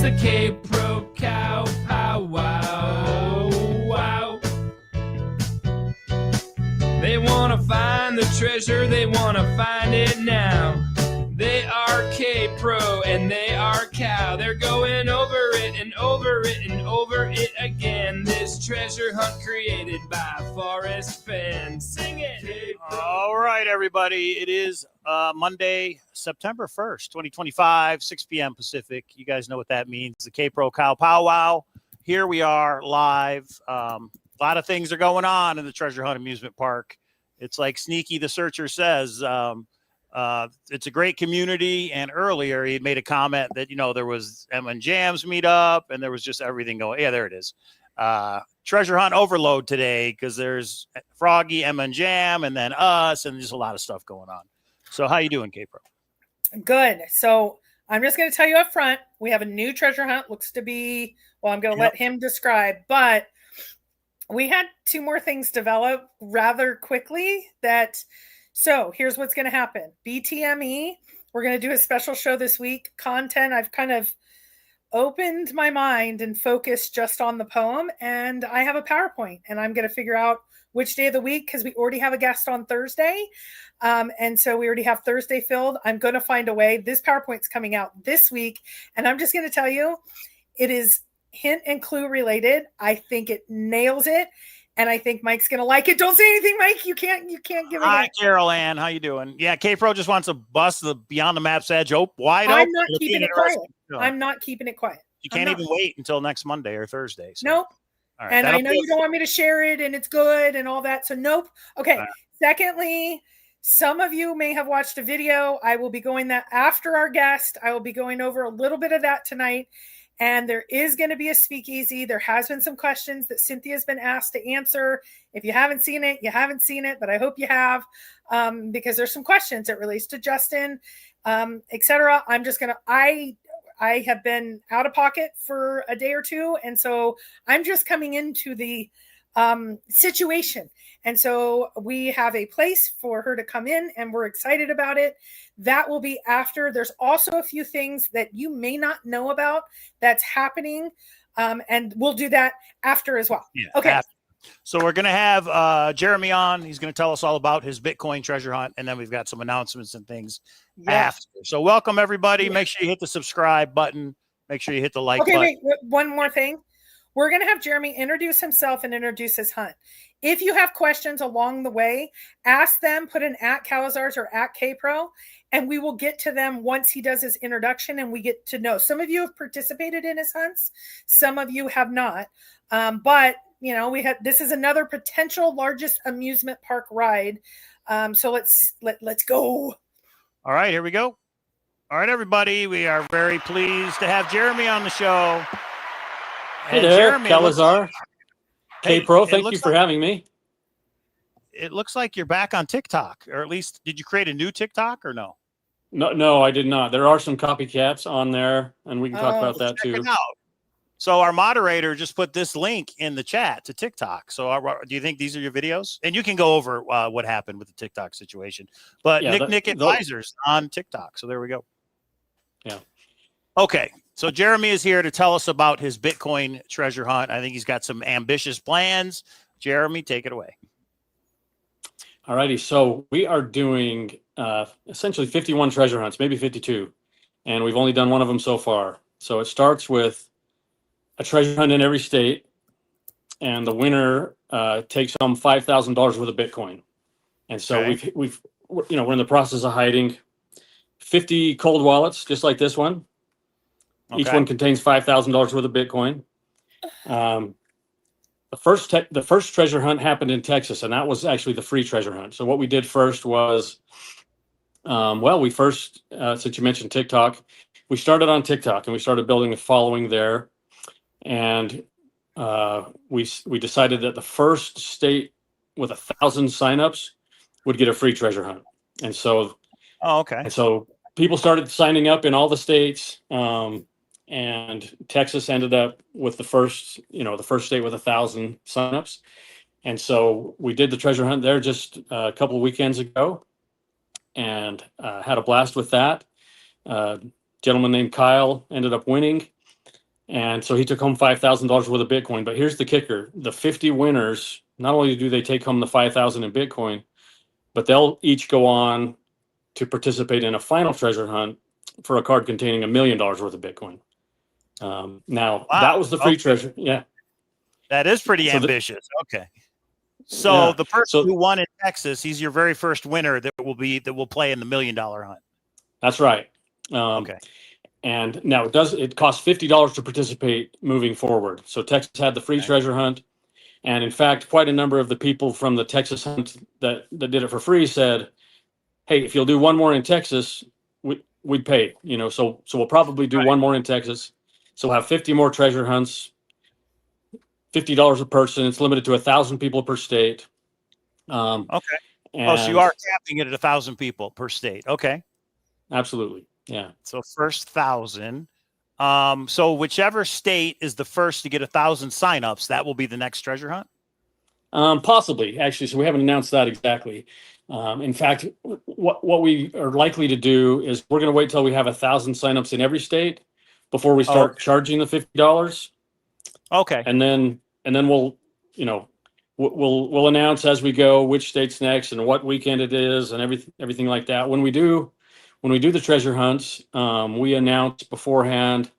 a K-Pro cow powwow. Wow. They want to find the treasure, they want to find it now. They are K-Pro and they are cow. They're going over it and over it and over it again. This treasure hunt created by Forrest Fenn. Sing it! K-Pro. All right, everybody. It is Monday, September 1st, 2025, 6 p.m. Pacific. You guys know what that means. The K-Pro Cow Powwow. Here we are live. A lot of things are going on in the Treasure Hunt Amusement Park. It's like Sneaky the Searcher says. It's a great community, and earlier he made a comment that, you know, there was M and Jams meetup and there was just everything going. Yeah, there it is. Treasure hunt overload today because there's Froggy, M and Jam, and then us, and there's a lot of stuff going on. So how you doing, K-Pro? Good. So I'm just going to tell you up front, we have a new treasure hunt. Looks to be, well, I'm going to let him describe, but we had two more things develop rather quickly so here's what's going to happen. BTME, we're going to do a special show this week. Content, I've kind of opened my mind and focused just on the poem, and I have a PowerPoint, and I'm going to figure out which day of the week, because we already have a guest on Thursday. And so we already have Thursday filled. I'm going to find a way. This PowerPoint's coming out this week, and I'm just going to tell you, it is hint and clue related. I think it nails it. And I think Mike's going to like it. Don't say anything, Mike. You can't give it. Hi, Carol Ann. How you doing? Yeah, K-Pro just wants to bust the Beyond the Map's edge wide open. I'm not keeping it quiet. I'm not keeping it quiet. You can't even wait until next Monday or Thursday. So. Nope. All right, and I know you don't want me to share it and it's good and all that. So nope. Okay. Right. Secondly, some of you may have watched a video. I will be going that after our guest. I will be going over a little bit of that tonight. And there is going to be a speakeasy. There has been some questions that Cynthia's been asked to answer. If you haven't seen it, you haven't seen it, but I hope you have, because there's some questions that relates to Justin, etc. I'm just going to, I have been out of pocket for a day or two. And so I'm just coming into the situation. And so we have a place for her to come in, and we're excited about it. That will be after. There's also a few things that you may not know about that's happening. And we'll do that after as well. Yeah, okay. After. So we're going to have Jeremy on. He's going to tell us all about his Bitcoin treasure hunt. And then we've got some announcements and things after. So welcome, everybody. Yeah. Make sure you hit the subscribe button. Make sure you hit the like button. Wait, one more thing. We're going to have Jeremy introduce himself and introduce his hunt. If you have questions along the way, ask them, put an at Cowlazars or at K-Pro, and we will get to them once he does his introduction and we get to know. Some of you have participated in his hunts. Some of you have not. But, you know, this is another potential largest amusement park ride. So let's go. All right, here we go. All right, everybody. We are very pleased to have Jeremy on the show. Hey there, Cowlazar. K-Pro, thank you for having me. It looks like you're back on TikTok, or at least, did you create a new TikTok or no? No, I did not. There are some copycats on there, and we can talk about that too. So our moderator just put this link in the chat to TikTok. So do you think these are your videos? And you can go over what happened with the TikTok situation. But yeah, Nick Advisors on TikTok. So there we go. Yeah. Okay. So Jeremy is here to tell us about his Bitcoin treasure hunt. I think he's got some ambitious plans. Jeremy, take it away. All righty. So we are doing essentially 51 treasure hunts, maybe 52. And we've only done one of them so far. So it starts with a treasure hunt in every state. And the winner takes home $5,000 worth of Bitcoin. And so we're in the process of hiding 50 cold wallets, just like this one. Okay. Each one contains $5,000 worth of Bitcoin. The first treasure hunt happened in Texas, and that was actually the free treasure hunt. So what we did first was, since you mentioned TikTok, we started on TikTok and we started building a following there. And we decided that the first state with 1,000 signups would get a free treasure hunt. And so, And so people started signing up in all the states. And Texas ended up with the first state with 1,000 signups. And so we did the treasure hunt there just a couple of weekends ago and had a blast with that. Gentleman named Kyle ended up winning. And so he took home $5,000 worth of Bitcoin. But here's the kicker: the 50 winners, not only do they take home the 5,000 in Bitcoin, but they'll each go on to participate in a final treasure hunt for a card containing $1 million worth of Bitcoin. Now Wow. that was the free Okay. treasure. Yeah. That is pretty So ambitious. Okay. So Yeah. the person So who won in Texas, he's your very first winner that will play in the $1 million hunt. that's right. Okay. And now it costs $50 to participate moving forward. So Texas had the free Okay. treasure hunt. And in fact, quite a number of the people from the Texas hunt that did it for free said, hey, if you'll do one more in Texas, we'd pay, so we'll probably do one more in Texas. So we'll have 50 more treasure hunts, $50 a person. It's limited to 1,000 people per state. Okay. And So you are capping it at 1,000 people per state. Okay. absolutely. Yeah. So first 1,000. So whichever state is the first to get 1,000 signups, that will be the next treasure hunt. Possibly, actually. So we haven't announced that exactly. In fact, what we are likely to do is we're going to wait till we have 1,000 signups in every state before we start charging the $50. Okay. And then we'll, we'll announce as we go which state's next and what weekend it is and everything like that. When we do the treasure hunts, we announce beforehand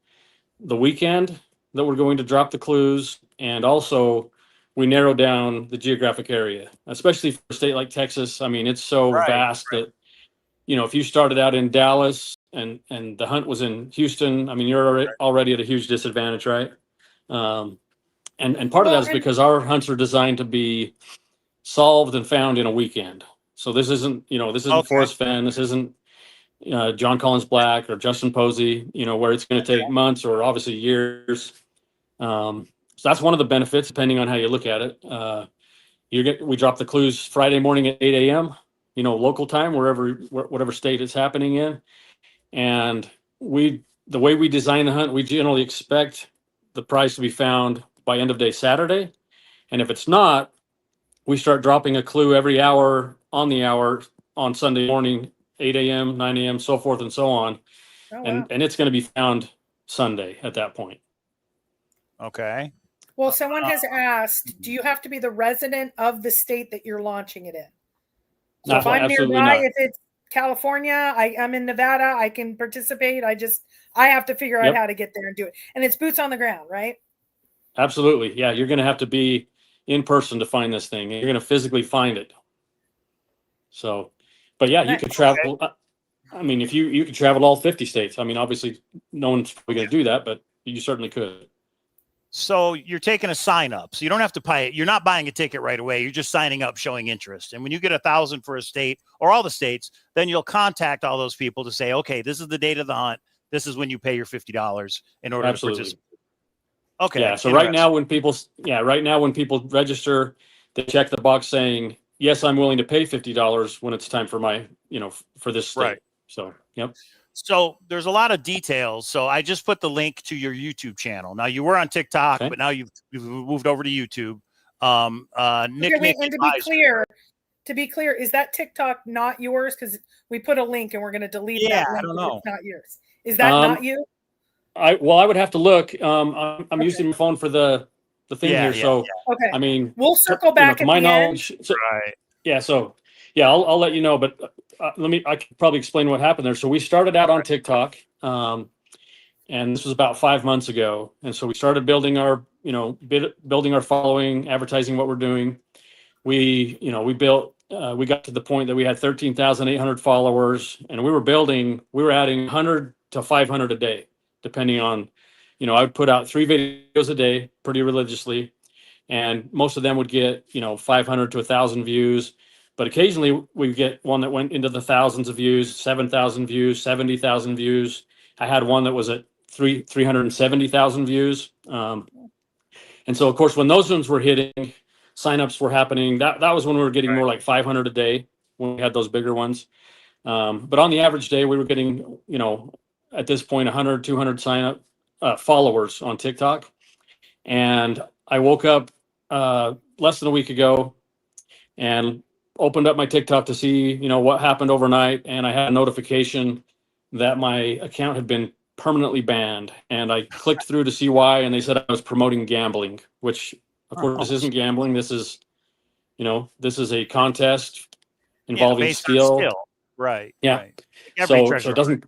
the weekend that we're going to drop the clues, and also we narrow down the geographic area, especially for a state like Texas. I mean, it's so vast that, if you started out in Dallas and the hunt was in Houston, I mean, you're already at a huge disadvantage, right? And part of that is because our hunts are designed to be solved and found in a weekend. So this isn't Forrest Fenn. This isn't John Collins Black or Justin Posey, where it's going to take months or obviously years. So that's one of the benefits, depending on how you look at it. We drop the clues Friday morning at 8 a.m., local time, whatever state it's happening in. And the way we design the hunt, we generally expect the prize to be found by end of day Saturday. And if it's not, we start dropping a clue every hour on Sunday morning, 8 a.m., 9 a.m., so forth and so on. Oh, wow. And it's going to be found Sunday at that point. Okay. Well, someone has asked, do you have to be the resident of the state that you're launching it in? So if I'm nearby, if it's California, I'm in Nevada, I can participate. I have to figure out how to get there and do it. And it's boots on the ground, right? Absolutely. Yeah. You're going to have to be in person to find this thing. You're going to physically find it. So, but yeah, you could travel. I mean, if you could travel all 50 states, I mean, obviously no one's probably going to do that, but you certainly could. So you're taking a sign up. So you don't have to pay it. You're not buying a ticket right away. You're just signing up, showing interest. And when you get 1,000 for a state or all the states, then you'll contact all those people to say, okay, this is the date of the hunt. This is when you pay your $50 in order to participate. Okay. Yeah. So right now when people register, they check the box saying, yes, I'm willing to pay $50 when it's time for my, for this state. Right. So, yep. So there's a lot of details. So I just put the link to your YouTube channel. Now you were on TikTok, but now you've moved over to YouTube. To be clear, is that TikTok not yours? Because we put a link and we're going to delete that link. I don't know. It's not yours. Is that not you? I would have to look. I'm using my phone for the thing here. So okay. I mean, we'll circle back at my the knowledge. end. So, yeah. So I'll let you know, but I could probably explain what happened there. So we started out on TikTok, and this was about 5 months ago. And so we started building our following, advertising what we're doing. We got to the point that we had 13,800 followers, and we were adding 100 to 500 a day, depending on, I would put out 3 videos a day pretty religiously, and most of them would get, 500 to 1,000 views. But occasionally we get one that went into the thousands of views, 7,000 views, 70,000 views. I had one that was at 370,000 views. And so, of course, when those ones were hitting, signups were happening. That was when we were getting more like 500 a day when we had those bigger ones. But on the average day, we were getting, at this point, 100, 200 followers on TikTok. And I woke up less than a week ago and opened up my TikTok to see, what happened overnight. And I had a notification that my account had been permanently banned. And I clicked through to see why, and they said I was promoting gambling, which of course this isn't gambling. This is, this is a contest involving based on skill. skill. Right. Yeah. Right. Every So treasure it doesn't.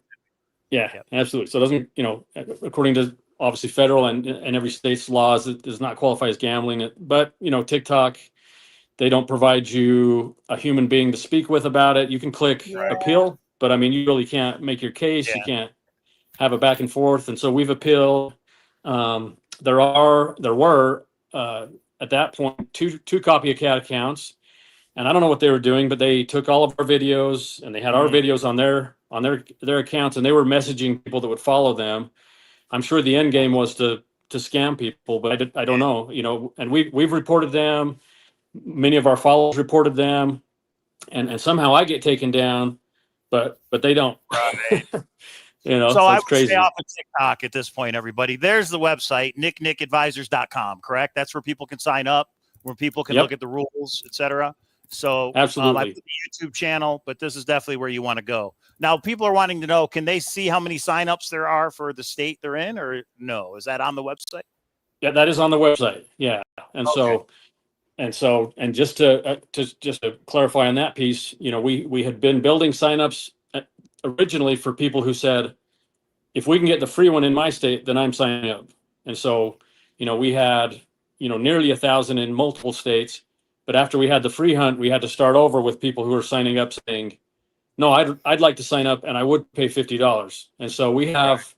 Yeah, Yep. absolutely. So it doesn't, according to obviously federal and every state's laws, it does not qualify as gambling. But TikTok, they don't provide you a human being to speak with about it. You can click appeal, but I mean, you really can't make your case. Yeah. You can't have a back and forth. And so we've appealed. There were at that point two copycat accounts, and I don't know what they were doing, but they took all of our videos and they had our videos on their accounts, and they were messaging people that would follow them. I'm sure the end game was to scam people, but I don't know, and we've reported them. Many of our followers reported them, and somehow I get taken down, but they don't. Right. So I it's would crazy. stay off of TikTok at this point, everybody. There's the website, nickadvisors.com, correct? That's where people can sign up, where people can look at the rules, etc. So Absolutely. I put the YouTube channel, but this is definitely where you want to go. Now, people are wanting to know, can they see how many signups there are for the state they're in, or no? Is that on the website? Yeah, that is on the website. Yeah. And and just to clarify on that piece, we had been building signups originally for people who said, if we can get the free one in my state, then I'm signing up. And so, we had, nearly 1,000 in multiple states. But after we had the free hunt, we had to start over with people who were signing up saying, no, I'd like to sign up and I would pay $50. And so we have,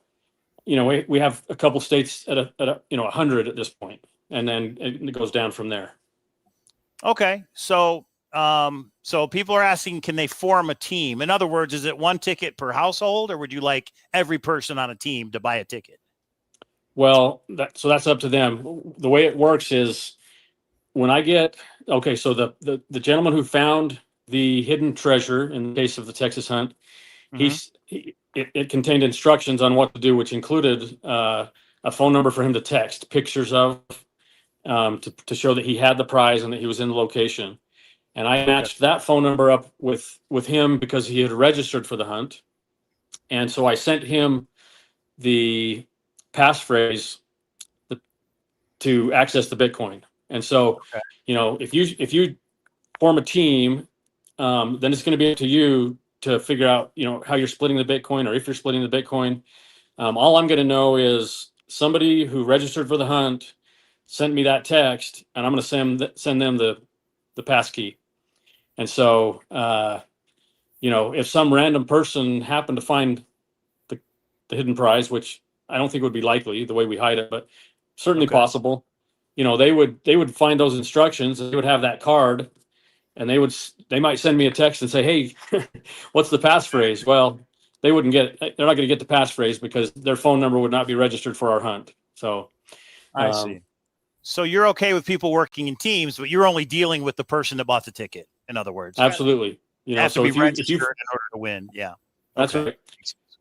we have a couple states at 100 at this point, and then it goes down from there. Okay. So people are asking, can they form a team? In other words, is it one ticket per household, or would you like every person on a team to buy a ticket? Well, so that's up to them. The way it works is when I get, so the gentleman who found the hidden treasure in the case of the Texas hunt, it contained instructions on what to do, which included a phone number for him to text pictures of, to show that he had the prize and that he was in the location. And I matched that phone number up with him because he had registered for the hunt. And so I sent him the passphrase to access the Bitcoin. And so, if you form a team, then it's going to be up to you to figure out, how you're splitting the Bitcoin, or if you're splitting the Bitcoin. All I'm going to know is somebody who registered for the hunt sent me that text, and I'm going to send them the pass key. And so, if some random person happened to find the hidden prize, which I don't think would be likely the way we hide it, but certainly possible, they would find those instructions, and they would have that card, and they might send me a text and say, hey, what's the passphrase? Well, they're not going to get the passphrase because their phone number would not be registered for our hunt. So I see. So you're okay with people working in teams, but you're only dealing with the person that bought the ticket. In other words, absolutely. You have to be registered in order to win. Yeah, that's right.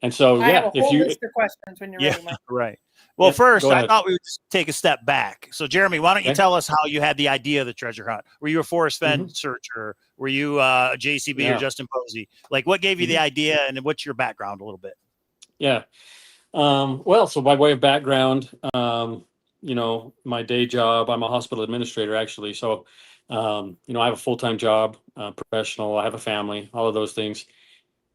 And so, I have a whole list of questions when you're ready, Mike. Right. Well, first, I thought we would just take a step back. So, Jeremy, why don't you tell us how you had the idea of the treasure hunt? Were you a Forrest Fenn searcher? Were you a JCB or Justin Posey? Like, what gave you the idea, and what's your background a little bit? Yeah. Well, so by way of background, my day job, I'm a hospital administrator, actually. So, I have a full-time job, professional, I have a family, all of those things.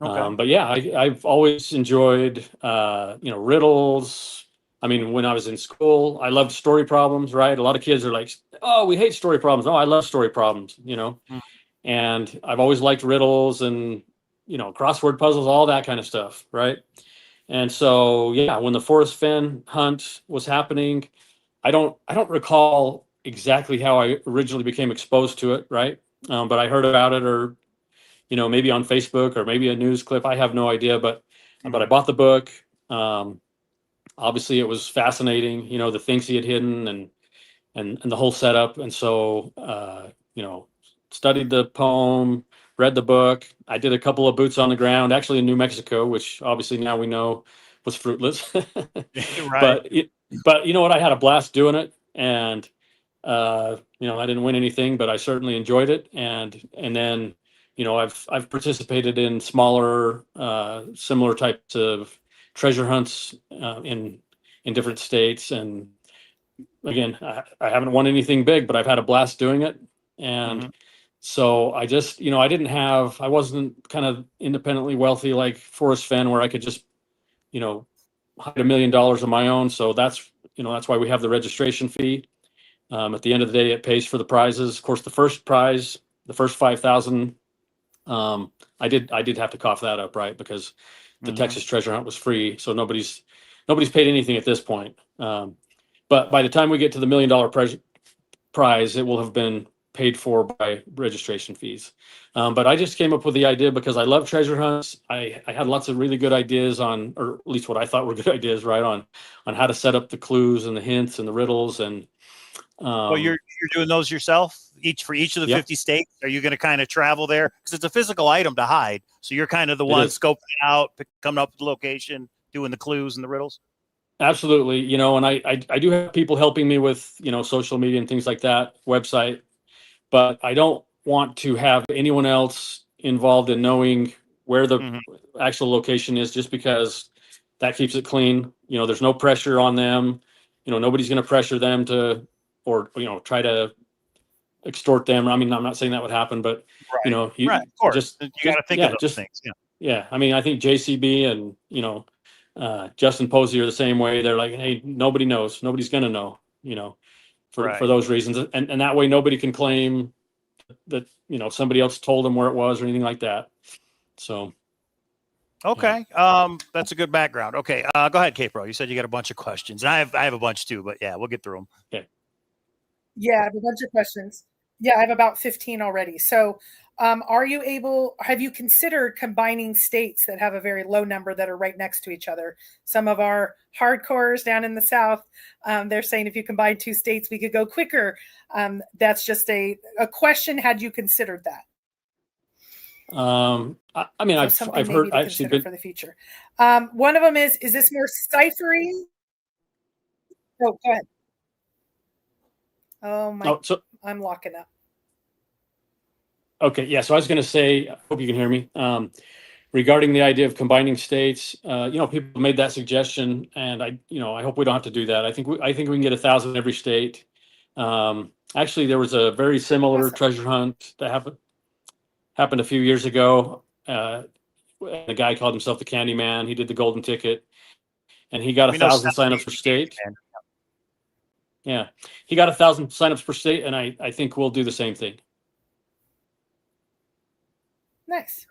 Okay. But yeah, I've always enjoyed, riddles. I mean, when I was in school, I loved story problems, right? A lot of kids are like, oh, we hate story problems. No, I love story problems, and I've always liked riddles and, crossword puzzles, all that kind of stuff, right? And so, yeah, when the Forrest Fenn hunt was happening, I don't recall exactly how I originally became exposed to it, right? But I heard about it, or maybe on Facebook, or maybe a news clip. I have no idea, but I bought the book. Obviously, it was fascinating, the things he had hidden and the whole setup. And so, studied the poem, read the book. I did a couple of boots on the ground, actually in New Mexico, which obviously now we know was fruitless. Right. But you know what? I had a blast doing it, and I didn't win anything, but I certainly enjoyed it. And then, I've participated in smaller, similar types of treasure hunts in different states. And again, I haven't won anything big, but I've had a blast doing it. And so I just, I wasn't kind of independently wealthy like Forrest Fenn, where I could just, hide $1 million on my own. So that's why we have the registration fee. At the end of the day, it pays for the prizes. Of course, the first prize, the first 5,000, I did have to cough that up, right? Because the Texas treasure hunt was free. So nobody's paid anything at this point. But by the time we get to the $1 million prize, it will have been paid for by registration fees. But I just came up with the idea because I love treasure hunts. I had lots of really good ideas on, or at least what I thought were good ideas, right, on how to set up the clues and the hints and the riddles. And well, you're doing those yourself, for each of the 50 states. Are you going to kind of travel there, because it's a physical item to hide? So you're kind of the one scoping it out, coming up with the location, doing the clues and the riddles. Absolutely. And I do have people helping me with, social media and things like that, website, but I don't want to have anyone else involved in knowing where the actual location is, just because that keeps it clean. There's no pressure on them. Nobody's going to pressure them to, or, try to extort them. I mean, I'm not saying that would happen, but of course, just you got to think of those things. Yeah. I mean, I think JCB and, Justin Posey are the same way. They're like, hey, nobody knows. Nobody's going to know, for those reasons. And that way nobody can claim that, somebody else told them where it was or anything like that. So. Okay. That's a good background. Okay. Go ahead, K-Pro. You said you got a bunch of questions. And I have a bunch too, but yeah, we'll get through them. Okay. Yeah, I have a bunch of questions. Yeah, I have about 15 already. So have you considered combining states that have a very low number that are right next to each other? Some of our hardcores down in the South, they're saying if you combine 2 states, we could go quicker. That's just a question. Had you considered that? I mean, I've heard actually for the future. One of them is this more ciphery? Oh, go ahead. Oh my! I'm locking up. Okay, yeah. So I was going to say, I hope you can hear me. Regarding the idea of combining states, people made that suggestion, and I hope we don't have to do that. I think we can get 1,000 every state. Actually, there was a very similar treasure hunt that happened a few years ago. The guy called himself the Candy Man. He did the golden ticket, and he got 1,000 signups per state. Yeah, he got 1,000 signups per state, and I think we'll do the same thing. Nice.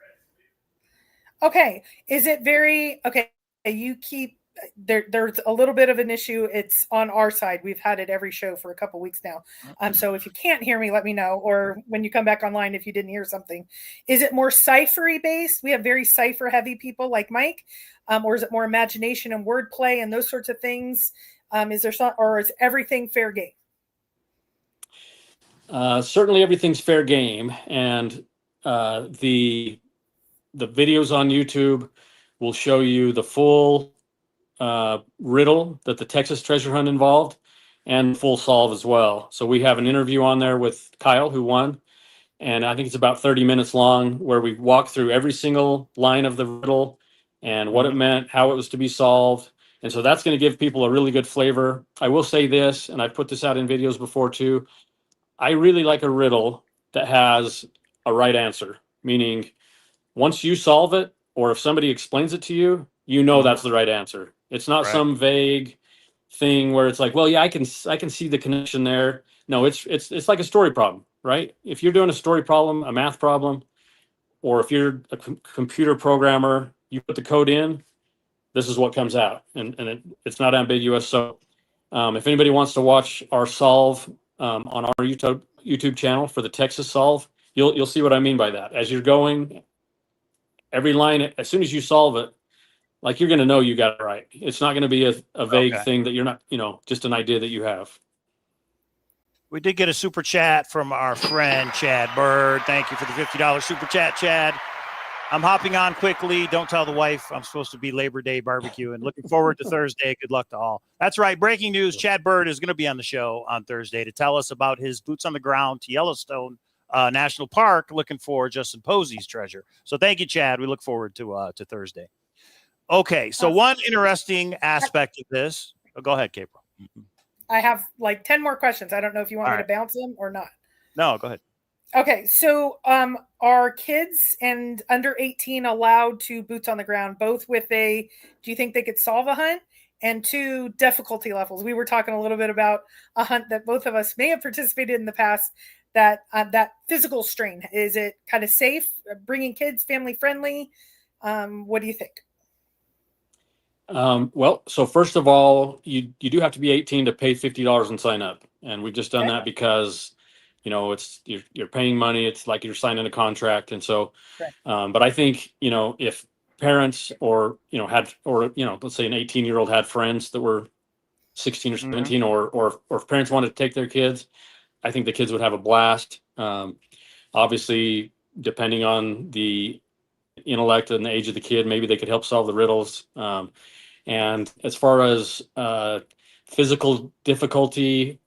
Okay. Is it okay? You keep there's a little bit of an issue. It's on our side. We've had it every show for a couple weeks now. So if you can't hear me, let me know. Or when you come back online, if you didn't hear something, is it more ciphery based? We have very cipher heavy people like Mike, or is it more imagination and wordplay and those sorts of things? Is there some, or is everything fair game? Certainly everything's fair game, and the videos on YouTube will show you the full riddle that the Texas treasure hunt involved, and full solve as well. So we have an interview on there with Kyle, who won, and I think it's about 30 minutes long, where we walk through every single line of the riddle and what it meant, how it was to be solved. And so that's going to give people a really good flavor. I will say this, and I've put this out in videos before too. I really like a riddle that has a right answer, meaning once you solve it, or if somebody explains it to you, that's the right answer. It's not some vague thing where it's like, well, yeah, I can see the connection there. No, it's like a story problem, right? If you're doing a story problem, a math problem, or if you're a computer programmer, you put the code in, this is what comes out, and it's not ambiguous. So if anybody wants to watch our solve on our YouTube channel for the Texas solve, you'll see what I mean by that. As you're going, every line, as soon as you solve it, like, you're going to know you got it right. It's not going to be a vague thing that you're not, just an idea that you have. We did get a super chat from our friend Chad Bird. Thank you for the $50 super chat, Chad. I'm hopping on quickly. Don't tell the wife I'm supposed to be Labor Day barbecue, and looking forward to Thursday. Good luck to all. That's right. Breaking news. Chad Bird is going to be on the show on Thursday to tell us about his boots on the ground to Yellowstone National Park, looking for Justin Posey's treasure. So thank you, Chad. We look forward to Thursday. Okay, so one interesting aspect of this. Oh, go ahead, Gabriel. I have like 10 more questions. I don't know if you want me to bounce them or not. No, go ahead. Okay, so are kids and under 18 allowed to boots on the ground, both with do you think they could solve a hunt? And 2, difficulty levels. We were talking a little bit about a hunt that both of us may have participated in the past, that physical strain. Is it kind of safe, bringing kids, family friendly? What do you think? Well, so first of all, you do have to be 18 to pay $50 and sign up. And we've just done that because, it's you're paying money. It's like you're signing a contract. And so, but I think, if parents or, let's say an 18-year-old had friends that were 16 or 17, or if parents wanted to take their kids, I think the kids would have a blast. Obviously, depending on the intellect and the age of the kid, maybe they could help solve the riddles. And as far as physical difficulty,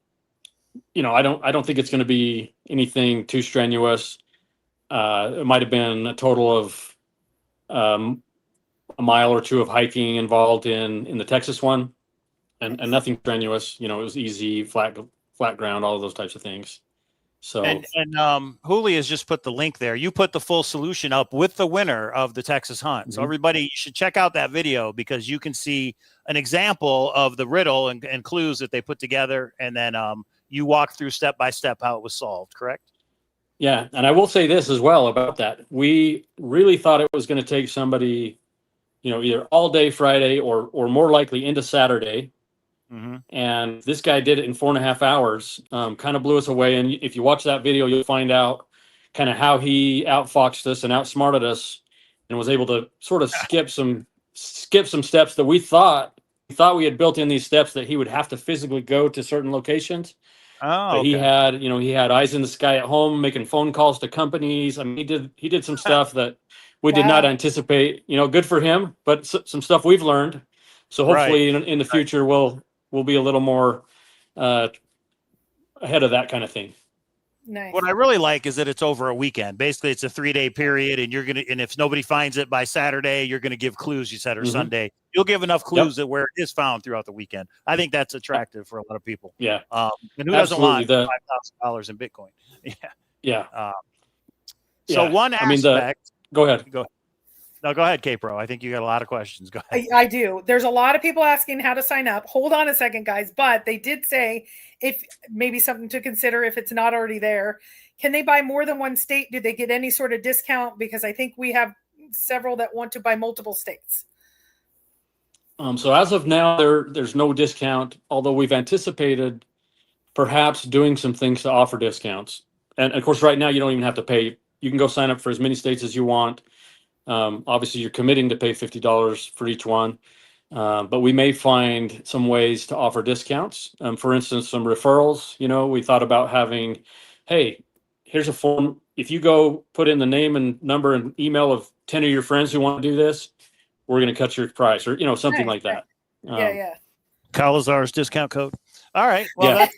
I don't think it's going to be anything too strenuous. It might have been a total of a mile or 2 of hiking involved in the Texas one, and nothing strenuous. It was easy, flat ground, all of those types of things. So and Huli has just put the link there. You put the full solution up with the winner of the Texas hunt. So everybody, you should check out that video, because you can see an example of the riddle and clues that they put together, and then you walk through step by step how it was solved. Correct? Yeah, and I will say this as well about that. We really thought it was going to take somebody, either all day Friday or more likely into Saturday. And this guy did it in 4.5 hours. Kind of blew us away. And if you watch that video, you'll find out kind of how he outfoxed us and outsmarted us, and was able to sort of skip some steps that we thought we had built in these steps that he would have to physically go to certain locations. Oh, but he had eyes in the sky at home, making phone calls to companies. I mean, he did some stuff that we did not anticipate. Good for him, but some stuff we've learned. So hopefully in the future we'll be a little more ahead of that kind of thing. Nice. What I really like is that it's over a weekend. Basically, it's a 3-day period, and and if nobody finds it by Saturday, you're going to give clues. You said, or Sunday, you'll give enough clues that where it is found throughout the weekend. I think that's attractive for a lot of people. Yeah. And who doesn't want $5,000 in Bitcoin? Yeah. So one aspect. Go ahead. No, go ahead, K-Pro. I think you got a lot of questions. Go ahead. I do. There's a lot of people asking how to sign up. Hold on a second, guys. But they did say, if maybe something to consider if it's not already there, can they buy more than one state? Do they get any sort of discount? Because I think we have several that want to buy multiple states. So as of now, there's no discount, although we've anticipated perhaps doing some things to offer discounts. And of course, right now you don't even have to pay. You can go sign up for as many states as you want. Obviously, you're committing to pay $50 for each one, but we may find some ways to offer discounts. For instance, some referrals. We thought about having, hey, here's a form. If you go put in the name and number and email of 10 of your friends who want to do this, we're going to cut your price, or something like that. Yeah. Cowlazars discount code. All right. Well, that's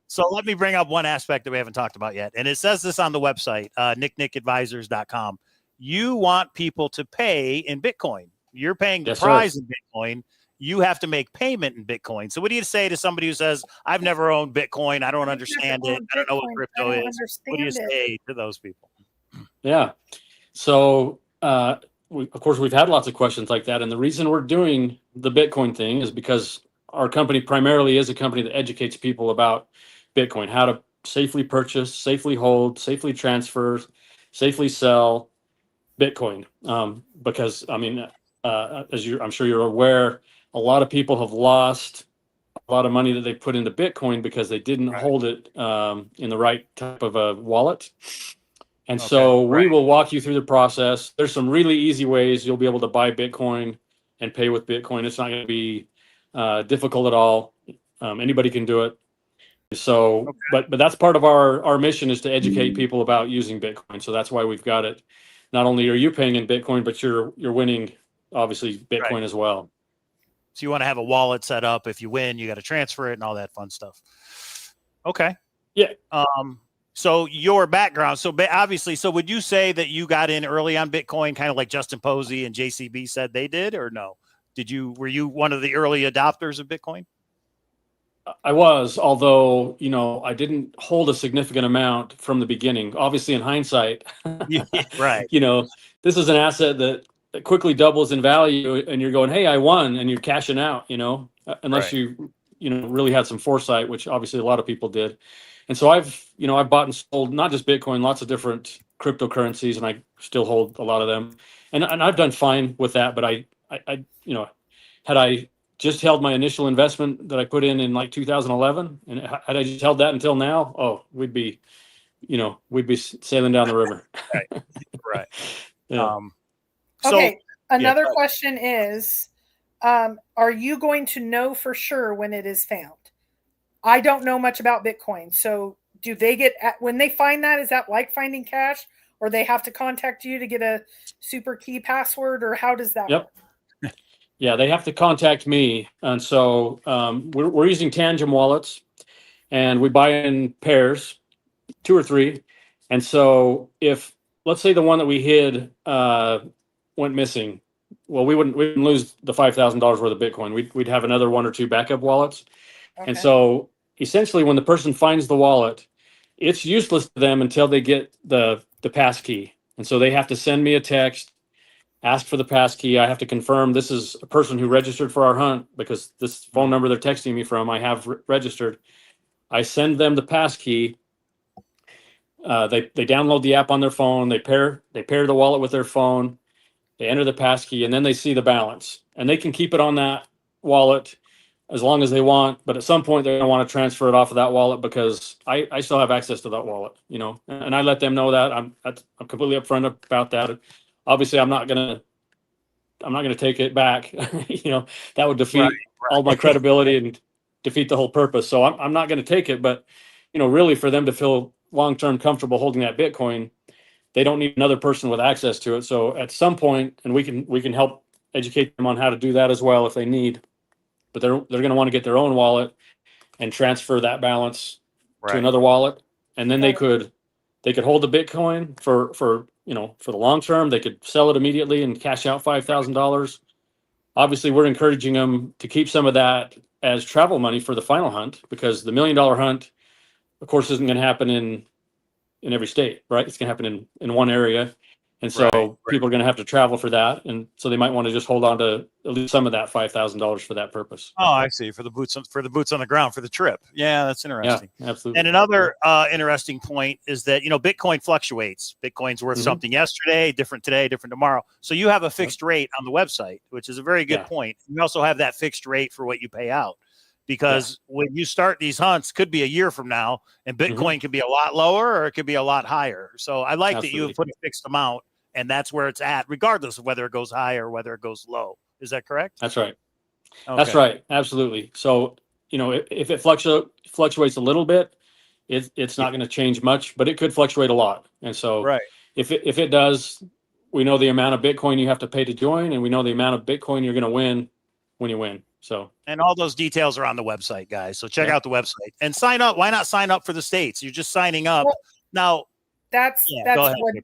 So let me bring up one aspect that we haven't talked about yet. And it says this on the website, nickadvisors.com. You want people to pay in Bitcoin. You're paying the prize in Bitcoin. You have to make payment in Bitcoin. So what do you say to somebody who says, I've never owned Bitcoin, I don't understand it, I don't know what crypto is? What do you say to those people? Yeah. So, of course, we've had lots of questions like that. And the reason we're doing the Bitcoin thing is because our company primarily is a company that educates people about Bitcoin, how to safely purchase, safely hold, safely transfer, safely sell Bitcoin. Because, I mean, I'm sure you're aware, a lot of people have lost a lot of money that they put into Bitcoin because they didn't hold it in the right type of a wallet. And so we will walk you through the process. There's some really easy ways you'll be able to buy Bitcoin and pay with Bitcoin. It's not going to be difficult at all. Anybody can do it. So, but that's part of our mission, is to educate people about using Bitcoin. So that's why we've got it. Not only are you paying in Bitcoin, but you're winning, obviously, Bitcoin as well. So you want to have a wallet set up. If you win, you got to transfer it and all that fun stuff. Okay. Yeah. So your background, obviously, so would you say that you got in early on Bitcoin, kind of like Justin Posey and JCB said they did, or no? Were you one of the early adopters of Bitcoin? I was, although, I didn't hold a significant amount from the beginning. Obviously, in hindsight, Yeah, right. This is an asset that quickly doubles in value, and you're going, hey, I won, and you're cashing out, unless Right. you really had some foresight, which obviously a lot of people did. And so I've bought and sold not just Bitcoin, lots of different cryptocurrencies, and I still hold a lot of them. And I've done fine with that, but I had I just held my initial investment that I put in like 2011, and had I just held that until now, oh, we'd be sailing down the river. Right. Yeah. Okay. Another yeah. question is, are you going to know for sure when it is found? I don't know much about Bitcoin. So do they when they find that, is that like finding cash, or they have to contact you to get a super key password, or how does that work? Yeah, they have to contact me. And so we're using Tangent wallets, and we buy in pairs, 2 or 3. And so if, let's say, the one that we hid went missing, well, we wouldn't lose the $5,000 worth of Bitcoin. We'd have another 1 or 2 backup wallets. Okay. And so essentially, when the person finds the wallet, it's useless to them until they get the pass key. And so they have to send me a text, ask for the pass key. I have to confirm this is a person who registered for our hunt, because this phone number they're texting me from, I have registered. I send them the pass key. They download the app on their phone. They pair the wallet with their phone. They enter the pass key, and then they see the balance. And they can keep it on that wallet as long as they want. But at some point, they're going to want to transfer it off of that wallet, because I still have access to that wallet, and I let them know that. I'm completely upfront about that. Obviously, I'm not gonna take it back. That would defeat all my credibility and defeat the whole purpose. So I'm not going to take it. But really, for them to feel long-term comfortable holding that Bitcoin, they don't need another person with access to it. So at some point, and we can help educate them on how to do that as well if they need. But they're going to want to get their own wallet and transfer that balance to another wallet, and then they could hold the Bitcoin for the long term. They could sell it immediately and cash out $5,000. Obviously, we're encouraging them to keep some of that as travel money for the final hunt, because the $1 million hunt, of course, isn't going to happen in every state, right? It's going to happen in one area. And so people are going to have to travel for that. And so they might want to just hold on to at least some of that $5,000 for that purpose. Oh, I see. For the boots on the ground for the trip. Yeah, that's interesting. Yeah, absolutely. And another interesting point is that, Bitcoin fluctuates. Bitcoin's worth something yesterday, different today, different tomorrow. So you have a fixed rate on the website, which is a very good point. You also have that fixed rate for what you pay out. Because when you start these hunts, could be a year from now, and Bitcoin could be a lot lower or it could be a lot higher. So I like that you have put a fixed amount, and that's where it's at, regardless of whether it goes high or whether it goes low. Is that correct? That's right. Okay. That's right. Absolutely. So, if it fluctuates a little bit, it's not going to change much, but it could fluctuate a lot. And so if it does, we know the amount of Bitcoin you have to pay to join, and we know the amount of Bitcoin you're going to win when you win. So, and all those details are on the website, guys. So check out the website and sign up. Why not sign up for the states? You're just signing up. Well, now. That's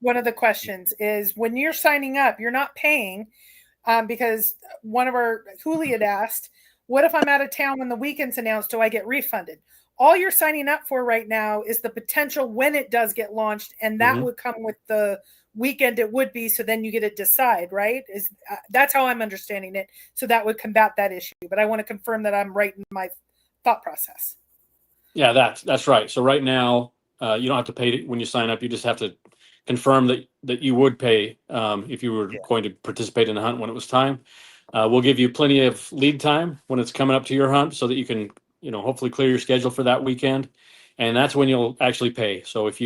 one of the questions is, when you're signing up, you're not paying, because one of our Huli had asked, what if I'm out of town when the weekend's announced? Do I get refunded? All you're signing up for right now is the potential when it does get launched, and that would come with the weekend it would be. So then you get to decide, right? That's how I'm understanding it. So that would combat that issue. But I want to confirm that I'm right in my thought process. Yeah, that's right. So right now, you don't have to pay when you sign up. You just have to confirm that you would pay if you were going to participate in the hunt when it was time. We'll give you plenty of lead time when it's coming up to your hunt, so that you can, hopefully clear your schedule for that weekend. And that's when you'll actually pay. So if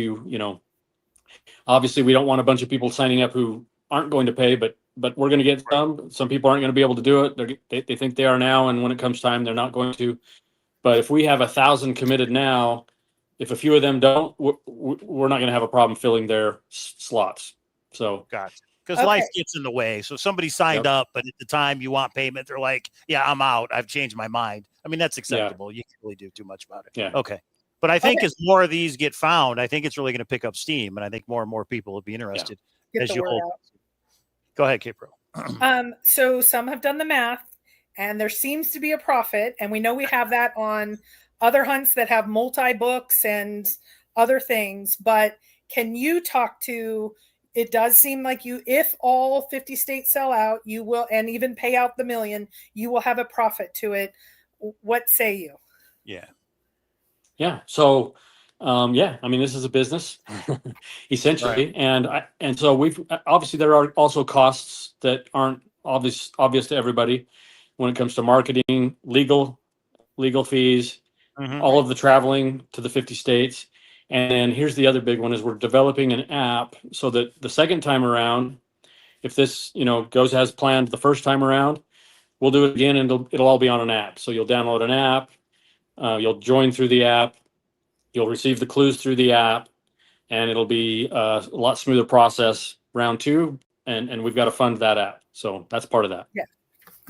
obviously we don't want a bunch of people signing up who aren't going to pay, but we're going to get some people aren't going to be able to do it. They think they are now, and when it comes time, they're not going to. But if we have 1,000 committed now, if a few of them don't, we're not going to have a problem filling their slots. So, gotcha. Because life gets in the way. So somebody signed up, but at the time you want payment, they're like, "Yeah, I'm out. I've changed my mind." I mean, that's acceptable. You can't really do too much about it. Yeah. Okay. But I think Okay. as more of these get found, I think it's really going to pick up steam, and I think more and more people will be interested Get as the you word hold. out. Go ahead, K-Pro. So some have done the math, and there seems to be a profit, and we know we have that on other hunts that have multi-books and other things. But can you talk to? It does seem like if all 50 states sell out, you will, and even pay out the $1 million, you will have a profit to it. What say you? Yeah. Yeah. So, yeah, I mean, this is a business essentially. Right. And so we've obviously there are also costs that aren't obvious to everybody when it comes to marketing, legal fees, Mhm. all of the traveling to the 50 states. And then here's the other big one is we're developing an app so that the second time around, if this, goes as planned the first time around, we'll do it again and it'll all be on an app. So you'll download an app, you'll join through the app, you'll receive the clues through the app, and it'll be a lot smoother process round two. And we've got to fund that app. So that's part of that.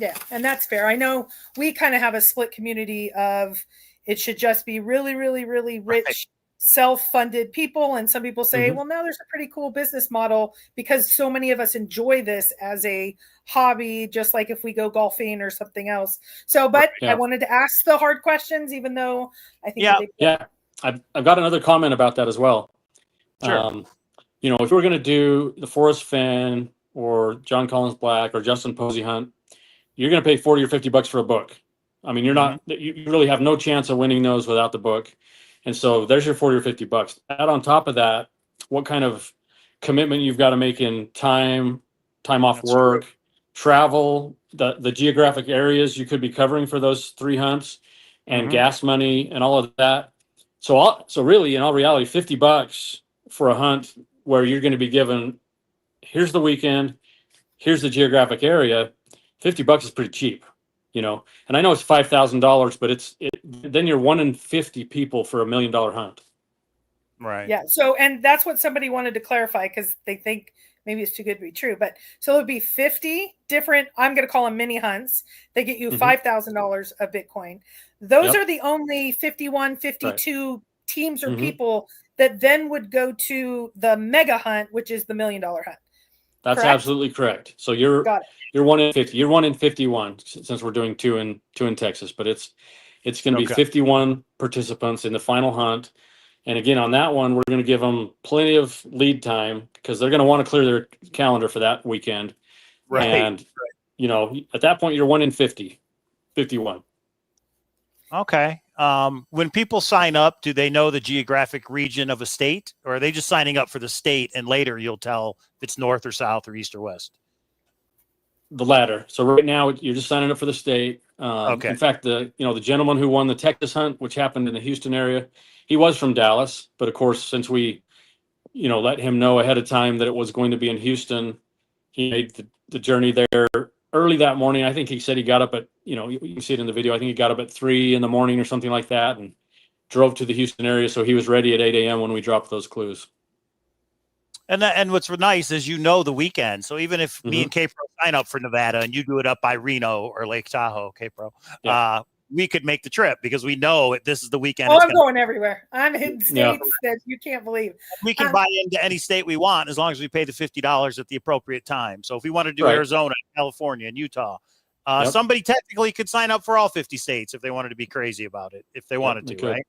Yeah, and that's fair. I know we kind of have a split community of it should just be really, really, really rich, Right. self-funded people. And some people say, Mhm. well, no, there's a pretty cool business model because so many of us enjoy this as a hobby, just like if we go golfing or something else. So, but Yeah. I wanted to ask the hard questions, even though I think Yeah. the big Yeah. I've got another comment about that as well. Sure. If we're going to do the Forrest Fenn or John Collins Black or Justin Posey hunt, you're going to pay 40 or 50 bucks for a book. I mean, you really have no chance of winning those without the book. And so there's your 40 or 50 bucks. Add on top of that, what kind of commitment you've got to make in time off That's work, travel, the geographic areas you could be covering for those 3 hunts, and Mhm. gas money and all of that. So really, in all reality, 50 bucks for a hunt where you're going to be given, here's the weekend, here's the geographic area. 50 bucks is pretty cheap, and I know it's $5,000, but then you're 1 in 50 people for $1 million hunt. Right. Yeah. So, and that's what somebody wanted to clarify because they think maybe it's too good to be true. But so it'll be 50 different, I'm going to call them mini hunts. They get you $5,000 of Bitcoin. Those Yep. are the only 51, 52 teams or Mhm. people that then would go to the mega hunt, which is the $1 million hunt. That's Correct? absolutely correct. So you're Got it. you're 1 in 50. You're 1 in 51 since we're doing two in Texas, but it's going to be Okay. 51 participants in the final hunt. And again, on that one, we're going to give them plenty of lead time because they're going to want to clear their calendar for that weekend. Right. And at that point, you're 1 in 50, 51. Okay. When people sign up, do they know the geographic region of a state, or are they just signing up for the state and later you'll tell if it's north or south or east or west? The latter. So right now, you're just signing up for the state. Okay. In fact, the gentleman who won the Texas hunt, which happened in the Houston area, he was from Dallas, but of course, since we let him know ahead of time that it was going to be in Houston, he made the journey there early that morning. I think he said he got up at, you can see it in the video, I think he got up at 3 in the morning or something like that and drove to the Houston area. So he was ready at 8 a.m. when we dropped those clues. And what's nice is the weekend. So even if me and K-Pro sign up for Nevada and you do it up by Reno or Lake Tahoe, K-Pro, we could make the trip because we know this is the weekend. Oh, I'm going everywhere. I'm in states that you can't believe. We can buy into any state we want as long as we pay the $50 at the appropriate time. So if we want to do Arizona, California, and Utah, somebody technically could sign up for all 50 states if they wanted to be crazy about it, if they wanted to, right?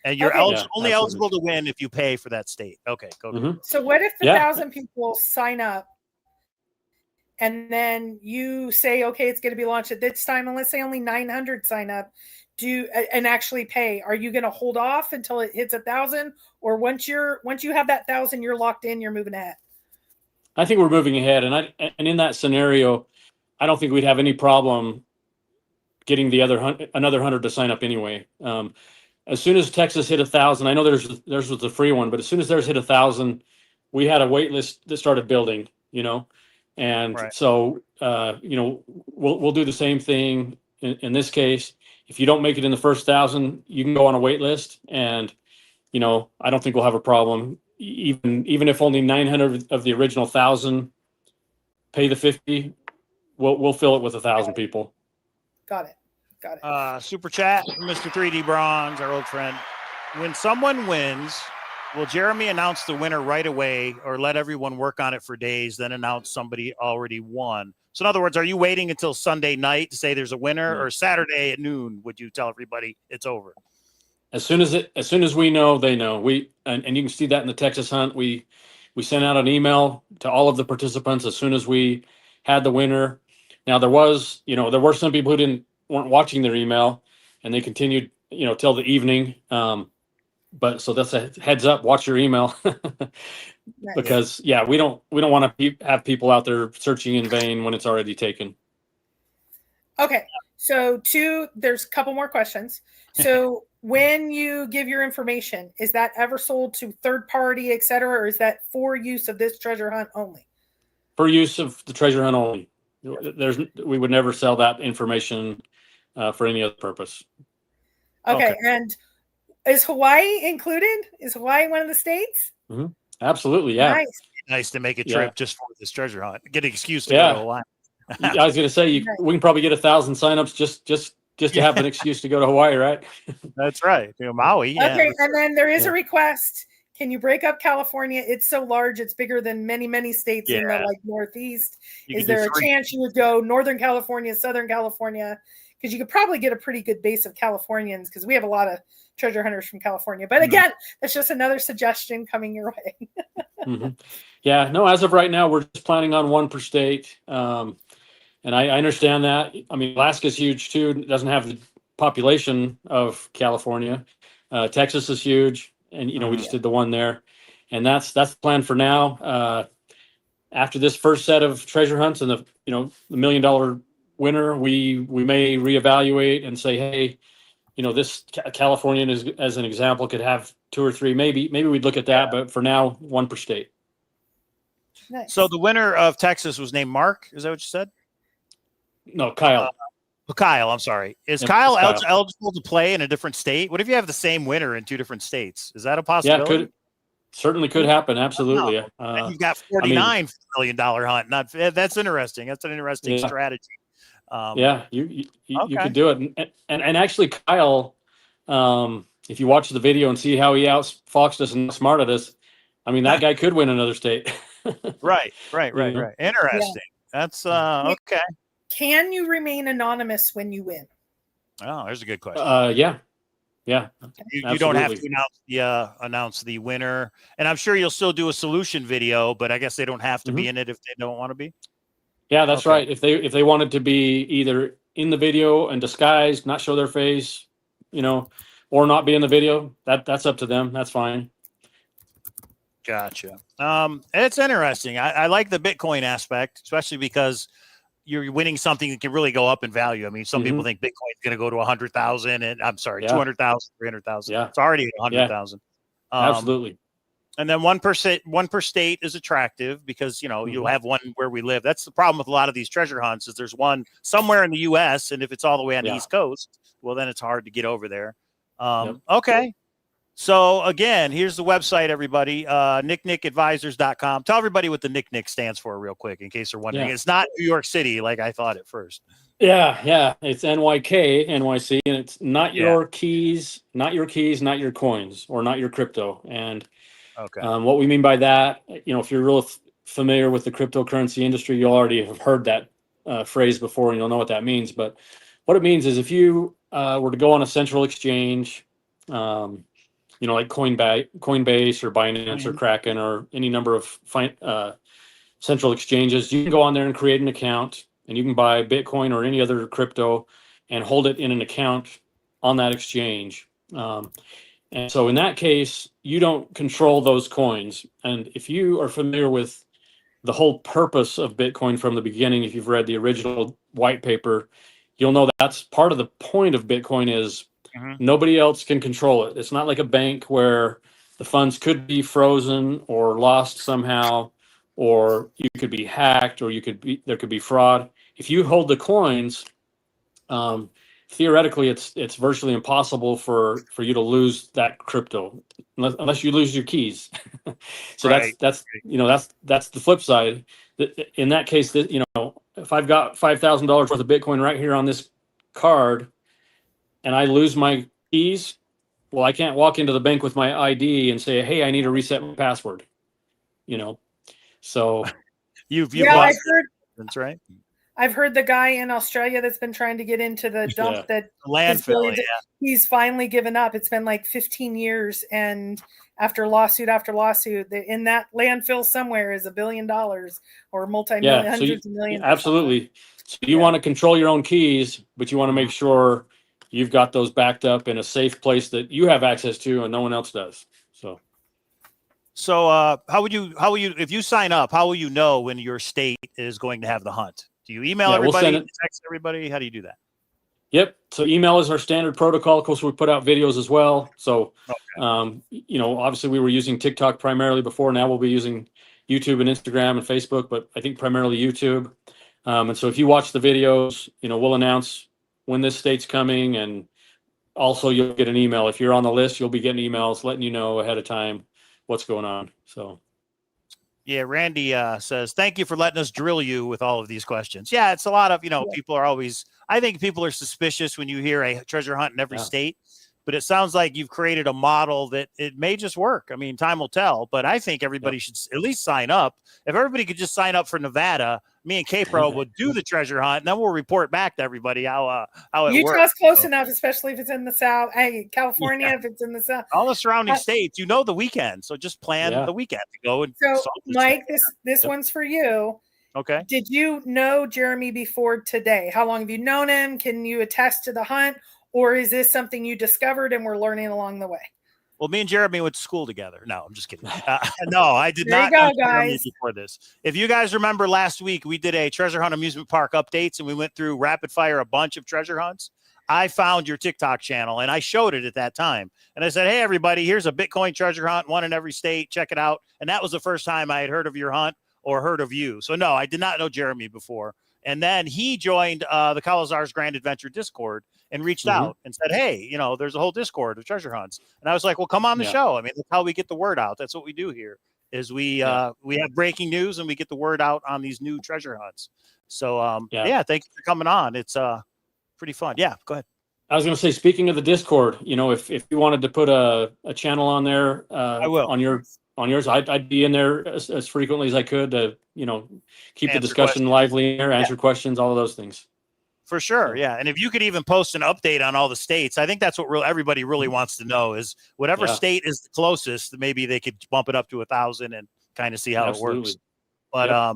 And you're only eligible to win if you pay for that state. Okay, go. So what if the 1,000 people sign up and then you say, okay, it's going to be launched at this time, and let's say only 900 sign up and actually pay? Are you going to hold off until it hits 1,000, or once you have that 1,000, you're locked in, you're moving ahead? I think we're moving ahead, and in that scenario, I don't think we'd have any problem getting another 100 to sign up anyway. As soon as Texas hit 1,000, I know theirs was the free one, but as soon as theirs hit 1,000, we had a wait list that started building, and so, we'll do the same thing in this case. If you don't make it in the first 1,000, you can go on a wait list, and, I don't think we'll have a problem. Even if only 900 of the original 1,000 pay the 50, we'll fill it with 1,000 people. Got it. Super chat from Mr. 3D Bronze, our old friend. when someone wins, will Jeremy announce the winner right away or let everyone work on it for days, then announce somebody already won? So in other words, are you waiting until Sunday night to say there's a winner, or Saturday at noon would you tell everybody it's over? As soon as we know, they know. And you can see that in the Texas hunt. We sent out an email to all of the participants as soon as we had the winner. Now there were some people who weren't watching their email, and they continued, till the evening. But so that's a heads up. Watch your email, because we don't want to have people out there searching in vain when it's already taken. Okay, so there's a couple more questions. So when you give your information, is that ever sold to third party, et cetera, or is that for use of this treasure hunt only? For use of the treasure hunt only. We would never sell that information for any other purpose. Okay. And is Hawaii included? Is Hawaii one of the states? Mm-hmm. Absolutely, yeah. Nice to make a trip just for this treasure hunt. Get an excuse to go to Hawaii. I was going to say we can probably get 1,000 signups just to have an excuse to go to Hawaii, right? That's right. Maui. Yeah. Okay, and then there is a request. Can you break up California? It's so large; it's bigger than many states in the Northeast. Is there a chance you would go Northern California, Southern California? Because you could probably get a pretty good base of Californians, because we have a lot of treasure hunters from California. But again, that's just another suggestion coming your way. Mm-hmm. Yeah, no, as of right now, we're just planning on one per state. And I understand that. I mean, Alaska's huge too. It doesn't have the population of California. Texas is huge. And, we just did the one there. And that's the plan for now. After this first set of treasure hunts and the $1 million winner, we may reevaluate and say, hey, this Californian as an example could have 2 or 3. Maybe we'd look at that. But for now, one per state. Nice. So the winner of Texas was named Mark. Is that what you said? No, Kyle. Kyle, I'm sorry. Is Kyle eligible to play in a different state? What if you have the same winner in 2 different states? Is that a possibility? Yeah, certainly could happen. Absolutely. You've got 49 $1 million hunt. That's interesting. That's an interesting strategy. You could do it. And actually, Kyle, if you watch the video and see how he outfoxed us and smarted us, I mean, that guy could win another state. Right. Interesting. That's okay. Can you remain anonymous when you win? Oh, there's a good question. Yeah. You don't have to announce the winner, and I'm sure you'll still do a solution video, but I guess they don't have to be in it if they don't want to be. Yeah, that's right. If they wanted to be either in the video and disguised, not show their face, or not be in the video, that's up to them. That's fine. Gotcha. It's interesting. I like the Bitcoin aspect, especially because you're winning something that can really go up in value. I mean, some people think Bitcoin is going to go to 100,000, and 200,000, 300,000. Yeah. It's already 100,000. Absolutely. And then one per state is attractive because, you'll have one where we live. That's the problem with a lot of these treasure hunts is there's one somewhere in the U.S. And if it's all the way on the East Coast, well, then it's hard to get over there. Okay. So again, here's the website, everybody, nicknickadvisors.com. Tell everybody what the Nick stands for real quick, in case they're wondering. It's not New York City like I thought at first. Yeah. It's NYC, and it's not your keys, not your coins, or not your crypto. And what we mean by that, if you're real familiar with the cryptocurrency industry, you already have heard that phrase before, and you'll know what that means. But what it means is if you were to go on a central exchange, like Coinbase or Binance or Kraken or any number of central exchanges, you can go on there and create an account, and you can buy Bitcoin or any other crypto and hold it in an account on that exchange. And so in that case, you don't control those coins. And if you are familiar with the whole purpose of Bitcoin from the beginning, if you've read the original white paper, you'll know that's part of the point of Bitcoin is nobody else can control it. It's not like a bank where the funds could be frozen or lost somehow, or you could be hacked, or there could be fraud. If you hold the coins, theoretically, it's virtually impossible for you to lose that crypto unless you lose your keys. So that's the flip side. In that case, if I've got $5,000 worth of Bitcoin right here on this card, and I lose my keys, well, I can't walk into the bank with my ID and say, hey, I need to reset my password. You know, so You've Yeah, lost I've heard. that's right. I've heard the guy in Australia that's been trying to get into the dump yeah, that is Landfill, billions. yeah. He's finally given up. It's been like 15 years, and after lawsuit after lawsuit, in that landfill somewhere is $1 billion or multi-million, yeah. So hundreds of millions. absolutely. So you Yeah. want to control your own keys, but you want to make sure you've got those backed up in a safe place that you have access to and no one else does. So how will you if you sign up, how will you know when your state is going to have the hunt? Do you email Yeah, we'll everybody, send it. text everybody? How do you do that? Yep. So email is our standard protocol. Of course, we put out videos as well. So, you know, obviously we were using TikTok primarily before. Now we'll be using YouTube and Instagram and Facebook, but I think primarily YouTube. And so if you watch the videos, you know, we'll announce when this state's coming, and also you'll get an email. If you're on the list, you'll be getting emails letting you know ahead of time what's going on. So. Yeah, Randy says, thank you for letting us drill you with all of these questions. Yeah, it's a lot of, you know, people are always, I think people are suspicious when you hear a treasure hunt in every state, but it sounds like you've created a model that it may just work. I mean, time will tell, but I think everybody should at least sign up. If everybody could just sign up for Nevada, me and K-Pro would do the treasure hunt, and then we'll report back to everybody how it works. Utah's close enough, especially if it's in the South. Hey, California, if it's in the South. All the surrounding states, you know, the weekend. So just plan the weekend to go. And so, Mike, this one's for you. Okay. Did you know Jeremy before today? How long have you known him? Can you attest to the hunt? Or is this something you discovered and we're learning along the way? Well, me and Jeremy went to school together. No, I'm just kidding. No, I did there not you know go, Jeremy guys. before this. If you guys remember last week, we did a treasure hunt amusement park updates, and we went through rapid fire a bunch of treasure hunts. I found your TikTok channel, and I showed it at that time. And I said, hey, everybody, here's a Bitcoin treasure hunt, one in every state. Check it out. And that was the first time I had heard of your hunt or heard of you. So, no, I did not know Jeremy before. And then he joined the Cowlazars Grand Adventure Discord and reached out and said, hey, you know, there's a whole Discord of treasure hunts. And I was like, well, come on the show. I mean, that's how we get the word out. That's what we do here is we have breaking news and we get the word out on these new treasure hunts. So, thank you for coming on. It's pretty fun. Yeah, go ahead. I was going to say, speaking of the Discord, you know, if you wanted to put a channel on there, I will. On yours, I'd be in there as frequently as I could to, you know, keep the discussion questions. lively in there, answer questions, all of those things. For sure, yeah. And if you could even post an update on all the states, I think that's what everybody really wants to know is whatever state is the closest, maybe they could bump it up to 1,000 and kind of see how it works. But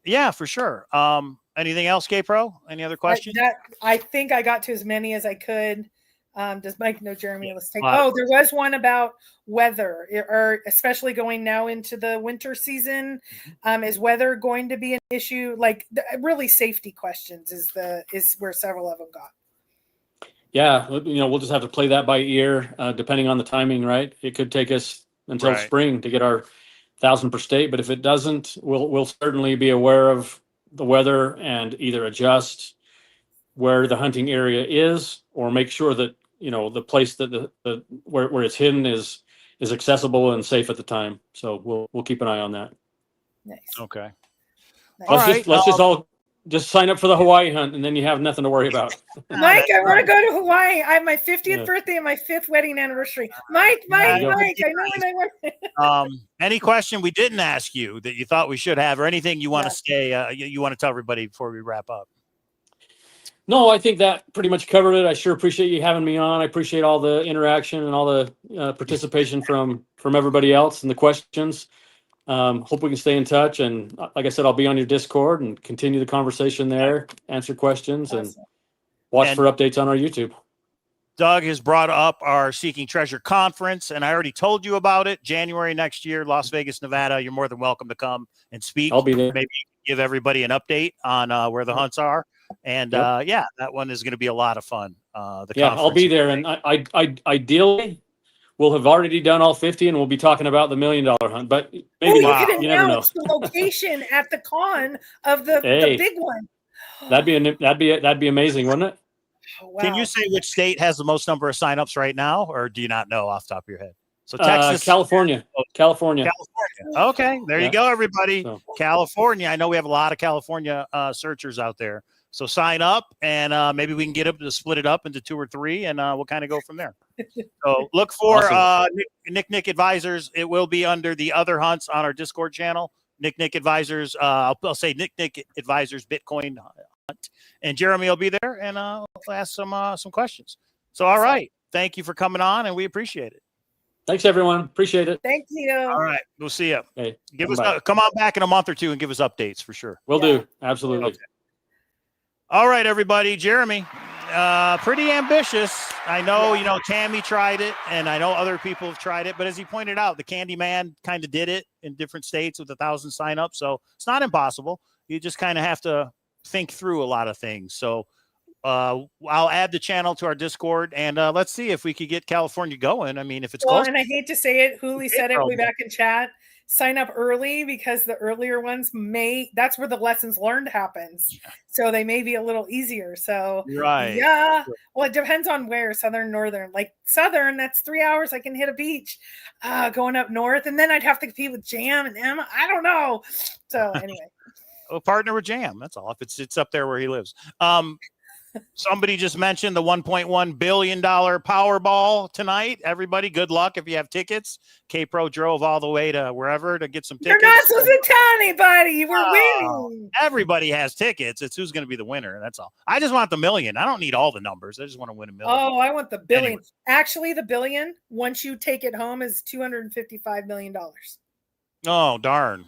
yeah, for sure. Anything else, K-Pro? Any other questions? I think I got to as many as I could. Does Mike know Jeremy? Let's take. Oh, there was one about weather, or especially going now into the winter season. Is weather going to be an issue? Like really, safety questions is where several of them got. Yeah, you know, we'll just have to play that by ear, depending on the timing. Right, it could take us until spring to get our 1,000 per state, but if it doesn't, we'll certainly be aware of the weather and either adjust where the hunting area is, or make sure that, you know, the place that where it's hidden is accessible and safe at the time. So we'll keep an eye on that. Nice. Okay. Nice. Let's just sign up for the Hawaii hunt, and then you have nothing to worry about. Mike, I want to go to Hawaii. I have my 50th birthday and my 5th wedding anniversary. Mike, I know when I want. Any question we didn't ask you that you thought we should have, or anything you want to say, you want to tell everybody before we wrap up? No, I think that pretty much covered it. I sure appreciate you having me on. I appreciate all the interaction and all the participation from everybody else and the questions. Hope we can stay in touch. And like I said, I'll be on your Discord and continue the conversation there, answer questions, and watch for updates on our YouTube. Doug has brought up our Seeking Treasure Conference, and I already told you about it. January next year, Las Vegas, Nevada. You're more than welcome to come and speak. I'll be there. Maybe give everybody an update on where the hunts are. And that one is going to be a lot of fun. I'll be there. And I ideally we'll have already done all 50 and we'll be talking about the $1 million hunt, but maybe you can you never know. The location at the con of the big one. That'd be amazing, wouldn't it? Oh, wow. Can you say which state has the most number of signups right now, or do you not know off the top of your head? So Texas, California. Okay, there you go, everybody. California. I know we have a lot of California searchers out there. So sign up, and maybe we can get up to split it up into 2 or 3, and we'll kind of go from there. So look for Awesome. Nick Advisors. It will be under the other hunts on our Discord channel. Nick Advisors. I'll say Nick Advisors Bitcoin hunt, and Jeremy will be there, and we'll ask some questions. So all right, thank you for coming on, and we appreciate it. Thanks, everyone. Appreciate it. Thank you. All right, we'll see you. Hey, Come on back in a month or 2 and give us updates for sure. Will do. Absolutely. Okay. All right, everybody. Jeremy, pretty ambitious. I know, Tammy tried it, and I know other people have tried it. But as he pointed out, the Candyman kind of did it in different states with 1,000 signups. So it's not impossible. You just kind of have to think through a lot of things. So I'll add the channel to our Discord, and let's see if we could get California going. I mean, if it's close. And I hate to say it, Hooli said it way back in chat. Sign up early because the earlier ones that's where the lessons learned happens. So they may be a little easier. So right. Yeah. Well, it depends on where, southern, northern. Like southern, that's 3 hours. I can hit a beach. Going up north, and then I'd have to compete with Jam and Emma. I don't know. So anyway. Well, partner with Jam. That's all. If it's up there where he lives. Somebody just mentioned the $1.1 billion Powerball tonight. Everybody, good luck if you have tickets. K-Pro drove all the way to wherever to get some tickets. You're not supposed to tell anybody. We're winning. Everybody has tickets. It's who's going to be the winner. That's all. I just want the million. I don't need all the numbers. I just want to win $1 million. Oh, I want the billion. Anyway. Actually, the billion, once you take it home, is $255 million. Oh, darn.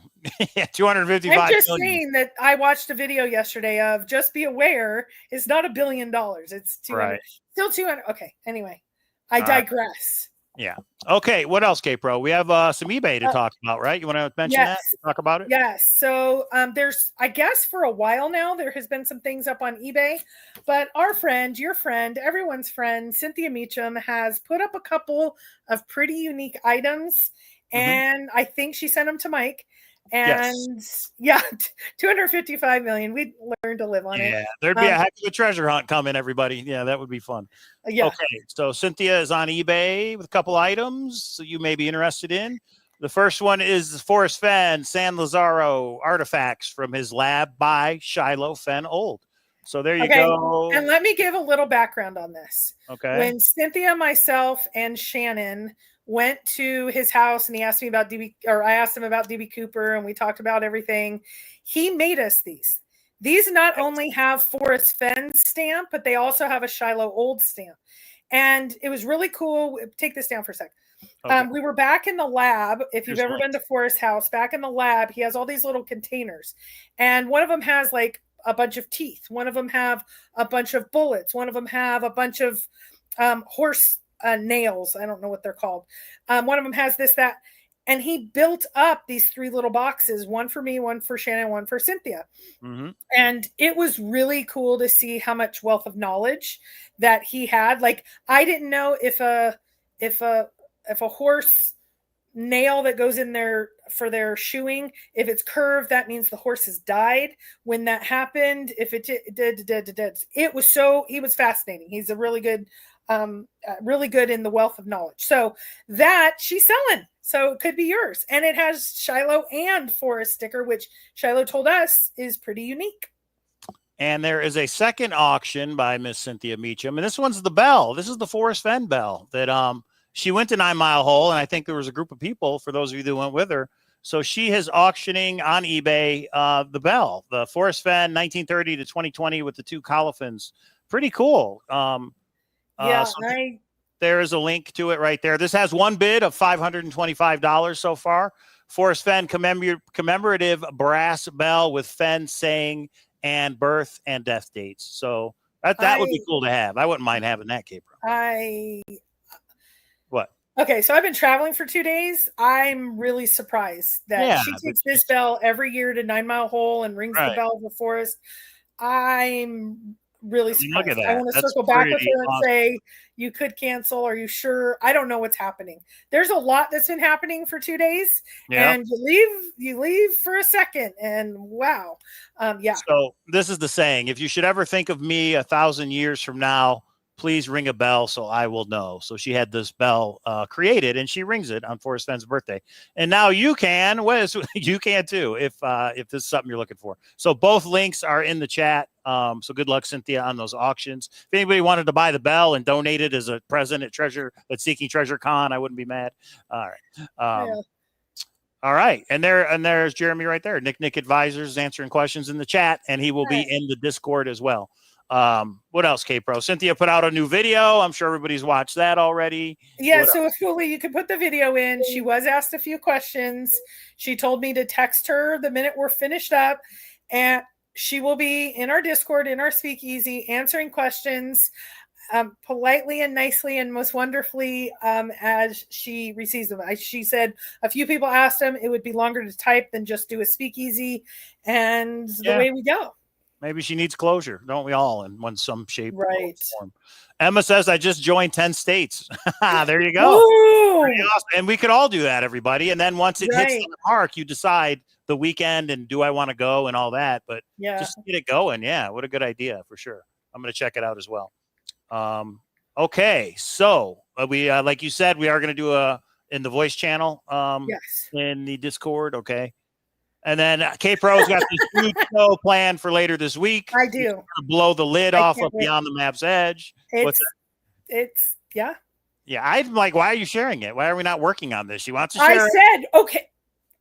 255 I'm just million. saying that I watched a video yesterday of just be aware it's not $1 billion. It's 200. Right. Still 200. Okay. Anyway, I digress. Yeah. Okay. What else, K-Pro? We have some eBay to talk about, right? You want to mention that? Talk about it? Yes. So there's, I guess for a while now, there has been some things up on eBay, but our friend, your friend, everyone's friend, Cynthia Meacham has put up a couple of pretty unique items. And I think she sent them to Mike. And yeah, 255 million. We'd learn to live on it. Yeah, there'd be a heck of a treasure hunt coming, everybody. Yeah, that would be fun. Yeah. Okay, so Cynthia is on eBay with a couple items so you may be interested in. The first one is Forrest Fenn San Lazaro artifacts from his lab by Shiloh Fenn Old. So there you go. And let me give a little background on this. Okay. When Cynthia, myself, and Shannon went to his house and he asked me about I asked him about DB Cooper and we talked about everything. He made us these. These not only have Forrest Fenn's stamp, but they also have a Shiloh Old stamp. And it was really cool. Take this down for a sec. Okay. We were back in the lab. If you've ever been to Forrest's house, back in the lab, he has all these little containers. And one of them has like a bunch of teeth. One of them have a bunch of bullets. One of them have a bunch of horse nails. I don't know what they're called. One of them has this, that, and he built up these 3 little boxes, one for me, one for Shannon, one for Cynthia. And it was really cool to see how much wealth of knowledge that he had. Like, I didn't know if a horse nail that goes in there for their shoeing, if it's curved, that means the horse has died. When that happened, if it did, it was he was fascinating. He's a really good in the wealth of knowledge. So that she's selling. So it could be yours. And it has Shiloh and Forrest sticker, which Shiloh told us is pretty unique. And there is a second auction by Miss Cynthia Meacham. And this one's the bell. This is the Forrest Fenn bell that she went to 9 Mile Hole. And I think there was a group of people, for those of you that went with her. So she is auctioning on eBay the bell, the Forrest Fenn 1930 to 2020 with the 2 colophons. Pretty cool. There is a link to it right there. This has one bid of $525 so far. Forrest Fenn commemorative brass bell with Fenn saying and birth and death dates. So that would be cool to have. I wouldn't mind having that, K-Pro. What? Okay, so I've been traveling for 2 days. I'm really surprised that she takes this bell every year to 9 Mile Hole and rings the bell for Forrest. I'm really surprised. Look at that. I want to circle back with her and say, you could cancel. Are you sure? I don't know what's happening. There's a lot that's been happening for 2 days, and you leave for a second, and wow. So this is the saying: if you should ever think of me 1,000 years from now, please ring a bell so I will know. So she had this bell created, and she rings it on Forrest Fenn's birthday. And now you can, you can too, if this is something you're looking for. So both links are in the chat. So good luck, Cynthia, on those auctions. If anybody wanted to buy the bell and donate it as a present at Seeking Treasure Con, I wouldn't be mad. All right. All right. And there's Jeremy right there. Nick Advisors answering questions in the chat, and he will be in the Discord as well. What else, K-Pro? Cynthia put out a new video. I'm sure everybody's watched that already. Yeah, so if you could put the video in. She was asked a few questions. She told me to text her the minute we're finished up, and she will be in our Discord, in our speakeasy, answering questions politely and nicely and most wonderfully as she receives them. She said a few people asked them. It would be longer to type than just do a speakeasy, and the way we go. Maybe she needs closure, don't we all, in some shape or form? Emma says, I just joined 10 states. There you go. Awesome. And we could all do that, everybody. And then once it hits the mark, you decide the weekend and do I want to go and all that. But just get it going. Yeah, what a good idea for sure. I'm going to check it out as well. Okay, so we like you said, we are going to do in the voice channel in the Discord. Okay. And then K-Pro's got this huge show planned for later this week. I do. Blow the lid off of Beyond the Map's Edge. Yeah, I'm like, why are you sharing it? Why are we not working on this? She wants to share okay.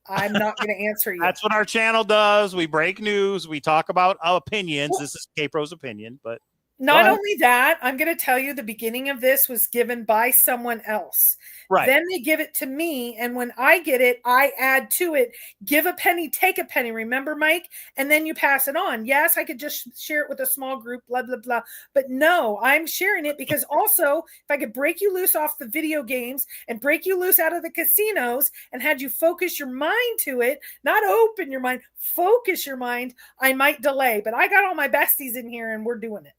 I'm not going to answer you. That's what our channel does. We break news. We talk about opinions. Well, this is K-Pro's opinion, but not only that, I'm going to tell you the beginning of this was given by someone else. Right. Then they give it to me. And when I get it, I add to it, give a penny, take a penny. Remember, Mike? And then you pass it on. Yes, I could just share it with a small group, blah, blah, blah. But no, I'm sharing it because also if I could break you loose off the video games and break you loose out of the casinos and had you focus your mind to it, not open your mind, focus your mind, I might delay. But I got all my besties in here and we're doing it.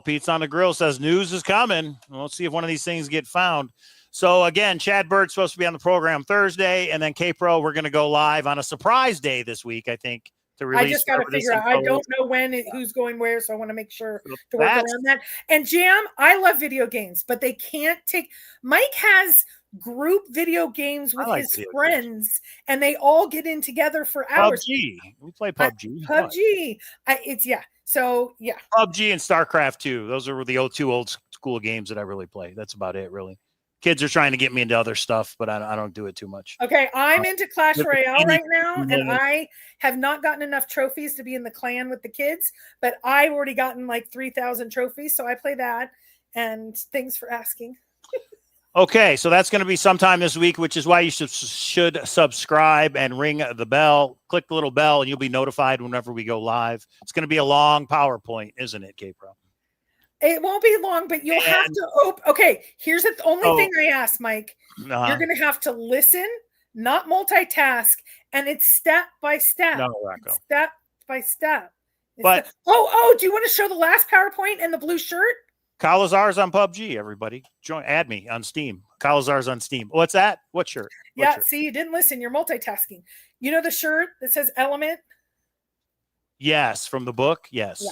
Pete's on the Grill says news is coming. Let's see if one of these things get found. So again, Chad Bird's supposed to be on the program Thursday, and then K-Pro, we're going to go live on a surprise day this week, I think, to release. I just got to figure out. I don't know who's going where, so I want to make sure to work around that. And Jam, I love video games, but they can't take. Mike has group video games with his friends, and they all get in together for hours. PUBG. We play PUBG. PUBG. So, yeah. PUBG and StarCraft 2. Those are the two old school games that I really play. That's about it, really. Kids are trying to get me into other stuff, but I don't do it too much. Okay, I'm into Clash Royale right now, and I have not gotten enough trophies to be in the clan with the kids, but I've already gotten like 3,000 trophies, so I play that, and thanks for asking. Okay, so that's going to be sometime this week, which is why you should subscribe and ring the bell. Click the little bell, and you'll be notified whenever we go live. It's going to be a long PowerPoint, isn't it, K-Pro? It won't be long, but you'll have to open. Okay, here's the only thing I ask, Mike. You're going to have to listen, not multitask, and it's step by step. No, Rocco. Step by step. Do you want to show the last PowerPoint and the blue shirt? Cowlazars on PUBG, everybody. Add me on Steam. Cowlazars on Steam. What's that? What shirt? See, you didn't listen. You're multitasking. You know the shirt that says Element? Yes, from the book. Yes. Yeah.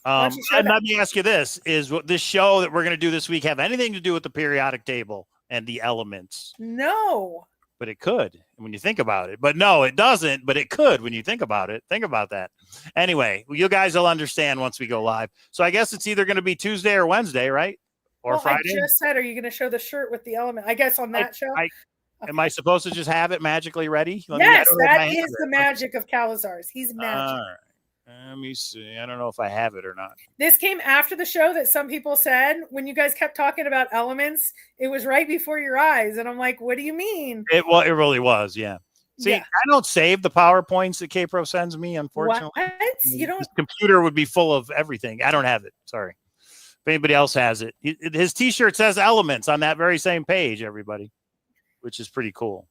And let me ask you this. Is this show that we're going to do this week have anything to do with the periodic table and the elements? No. But it could when you think about it. But no, it doesn't. But it could when you think about it. Think about that. Anyway, you guys will understand once we go live. So I guess it's either going to be Tuesday or Wednesday, right? Or Friday. I just said, are you going to show the shirt with the element? I guess on that show. Am I supposed to just have it magically ready? Yes, that is the magic of Cowlazars. He's magic. Let me see. I don't know if I have it or not. This came after the show that some people said when you guys kept talking about elements, it was right before your eyes. And I'm like, what do you mean? It really was. Yeah. See, I don't save the PowerPoints that K-Pro sends me, unfortunately. What? You don't? His computer would be full of everything. I don't have it. Sorry. If anybody else has it. His t-shirt says elements on that very same page, everybody, which is pretty cool.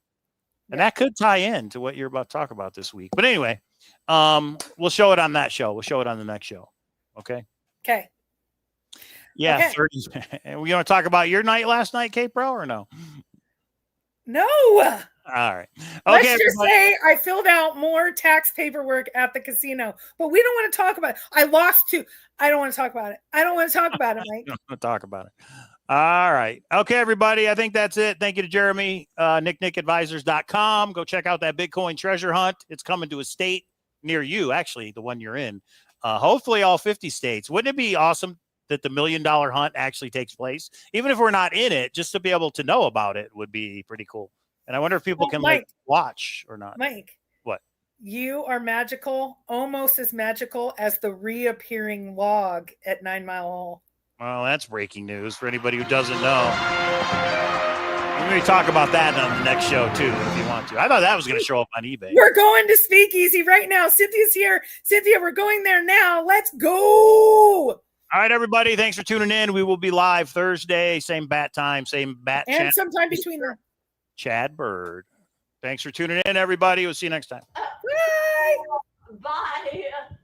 And that could tie in to what you're about to talk about this week. But anyway, we'll show it on that show. We'll show it on the next show. Okay. Okay. Yeah. Okay. 30. And we want to talk about your night last night, K-Pro, or no? No. All right. Let's Okay. just say I filled out more tax paperwork at the casino, but we don't want to talk about it. I lost two. I don't want to talk about it. I don't want to talk about it, Mike. We'll talk about it. All right. Okay, everybody. I think that's it. Thank you to Jeremy, nickadvisors.com. Go check out that Bitcoin treasure hunt. It's coming to a state near you, actually, the one you're in. Hopefully all 50 states. Wouldn't it be awesome that the $1 million hunt actually takes place? Even if we're not in it, just to be able to know about it would be pretty cool. And I wonder if people can Mike, watch or not. Mike. What? You are magical, almost as magical as the reappearing log at 9 Mile Hole. Well, that's breaking news for anybody who doesn't know. We're going to talk about that on the next show, too, if you want to. I thought that was going to show up on eBay. We're going to Speakeasy right now. Cynthia's here. Cynthia, we're going there now. Let's go. All right, everybody. Thanks for tuning in. We will be live Thursday, same bat time, same bat and channel. sometime between them. Chad Bird. Thanks for tuning in, everybody. We'll see you next time. Bye. Bye.